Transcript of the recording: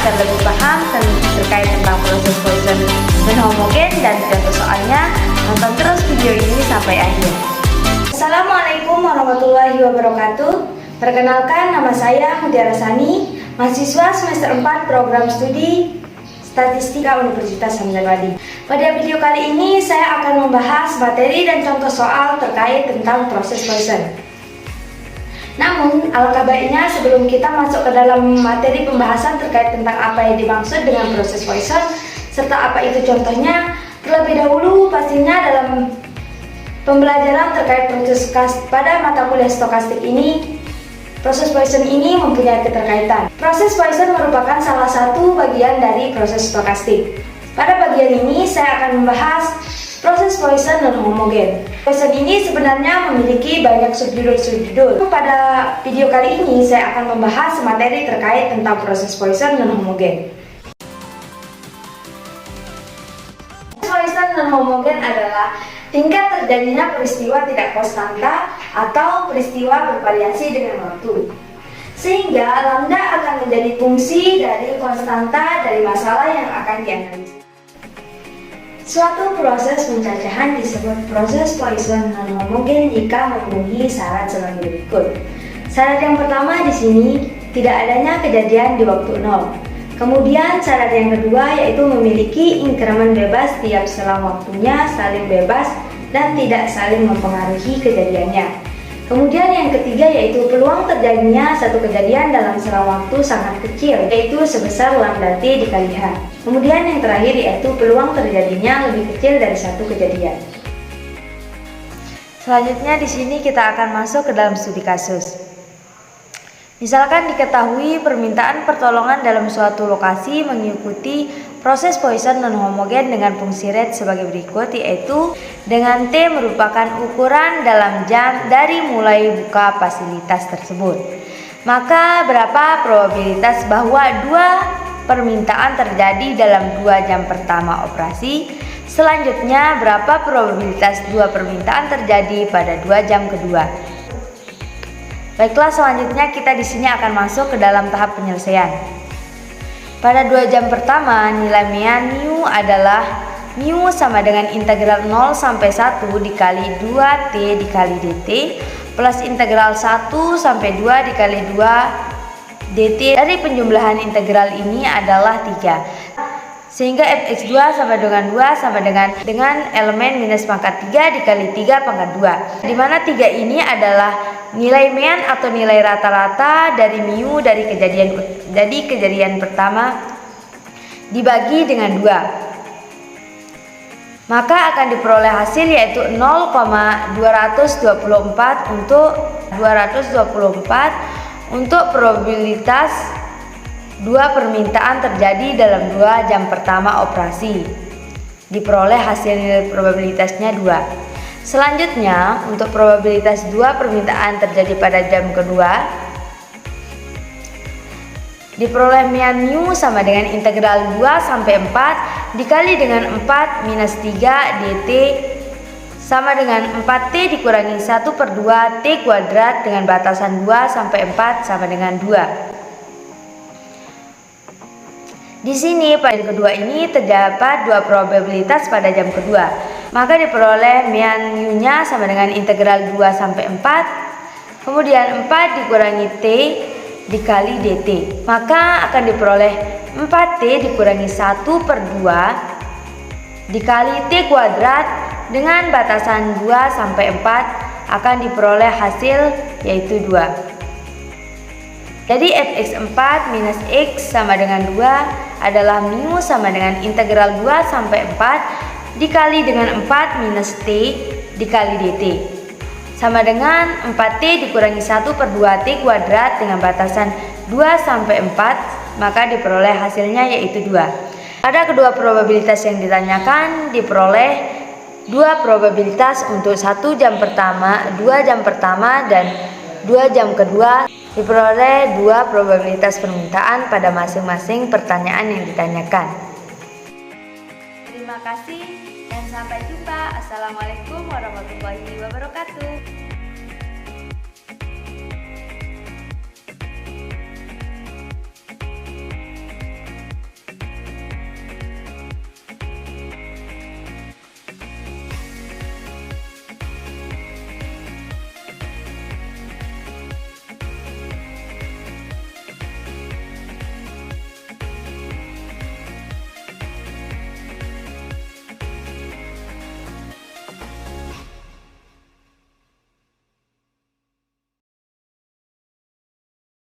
agar lebih paham terkait tentang proses Poisson non-homogen dan contoh soalnya, tonton terus video ini sampai akhir. Assalamualaikum warahmatullahi wabarakatuh. Perkenalkan, nama saya Mutiara Sani, mahasiswa semester 4 program studi Statistika Universitas Hamzah Wadi. Pada video kali ini saya akan membahas materi dan contoh soal terkait tentang proses Poisson. Namun, alangkah baiknya sebelum kita masuk ke dalam materi pembahasan terkait tentang apa yang dimaksud dengan proses Poisson serta apa itu contohnya, terlebih dahulu pastinya dalam pembelajaran terkait proses pada mata kuliah stokastik ini, proses Poisson ini mempunyai keterkaitan. Proses Poisson merupakan salah satu bagian dari proses stokastik. Pada bagian ini saya akan membahas proses Poisson non-homogen. Poisson ini sebenarnya memiliki banyak subjudul-subjudul. Pada video kali ini saya akan membahas materi terkait tentang proses Poisson non-homogen. Poisson non-homogen adalah tingkat terjadinya peristiwa tidak konstanta atau peristiwa bervariasi dengan waktu. Sehingga lambda akan menjadi fungsi dari konstanta dari masalah yang akan dianalisis. Suatu proses pencacahan disebut proses Poisson non-homogen jika memenuhi syarat sebagai berikut. Syarat yang pertama di sini tidak adanya kejadian di waktu 0. Kemudian syarat yang kedua yaitu memiliki inkremen bebas tiap selang waktunya saling bebas dan tidak saling mempengaruhi kejadiannya. Kemudian yang ketiga yaitu peluang terjadinya satu kejadian dalam selang waktu sangat kecil, yaitu sebesar lambda T dikali H. Kemudian yang terakhir yaitu peluang terjadinya lebih kecil dari satu kejadian. Selanjutnya di sini kita akan masuk ke dalam studi kasus. Misalkan diketahui permintaan pertolongan dalam suatu lokasi mengikuti proses Poisson non-homogen dengan fungsi rate sebagai berikut, yaitu dengan T merupakan ukuran dalam jam dari mulai buka fasilitas tersebut. Maka berapa probabilitas bahwa dua permintaan terjadi dalam 2 jam pertama operasi? Selanjutnya berapa probabilitas dua permintaan terjadi pada 2 jam kedua? Baiklah, selanjutnya kita di sini akan masuk ke dalam tahap penyelesaian. Pada 2 jam pertama, nilai mean mu adalah mu sama dengan integral 0 sampai 1 dikali 2T dikali dt plus integral 1 sampai 2 dikali 2 dt. Dari penjumlahan integral ini adalah 3. Sehingga fx2 sama dengan 2 sama dengan elemen minus pangkat 3 dikali 3 pangkat 2. Di mana 3 ini adalah nilai mean atau nilai rata-rata dari mu dari kejadian pertama dibagi dengan 2. Maka akan diperoleh hasil yaitu 0,224 untuk probabilitas dua permintaan terjadi dalam 2 jam pertama operasi. Diperoleh hasil nilai probabilitasnya 2. Selanjutnya, untuk probabilitas 2 permintaan terjadi pada jam kedua, diperoleh mean mu sama dengan integral 2 sampai 4 dikali dengan 4 minus 3 dt sama dengan 4t dikurangi 1/2 t kuadrat dengan batasan 2 sampai 4 sama dengan 2. Di sini pada jam kedua ini terdapat 2 probabilitas pada jam kedua. Maka diperoleh mean mu-nya sama dengan integral 2 sampai 4. Kemudian 4 dikurangi t dikali dt. Maka akan diperoleh 4t dikurangi 1/2 dikali t kuadrat dengan batasan 2 sampai 4 akan diperoleh hasil yaitu 2. Jadi fx4 minus x sama dengan 2 adalah mu sama dengan integral 2 sampai 4 dikali dengan 4 minus t dikali dt sama dengan 4t dikurangi 1/2 t kuadrat dengan batasan 2 sampai 4, maka diperoleh hasilnya yaitu 2. Pada kedua probabilitas yang ditanyakan diperoleh 2 probabilitas untuk 1 jam pertama, 2 jam pertama dan 2 jam kedua. Diperoleh 2 probabilitas permintaan pada masing-masing pertanyaan yang ditanyakan. Terima kasih dan sampai jumpa. Assalamualaikum warahmatullahi wabarakatuh.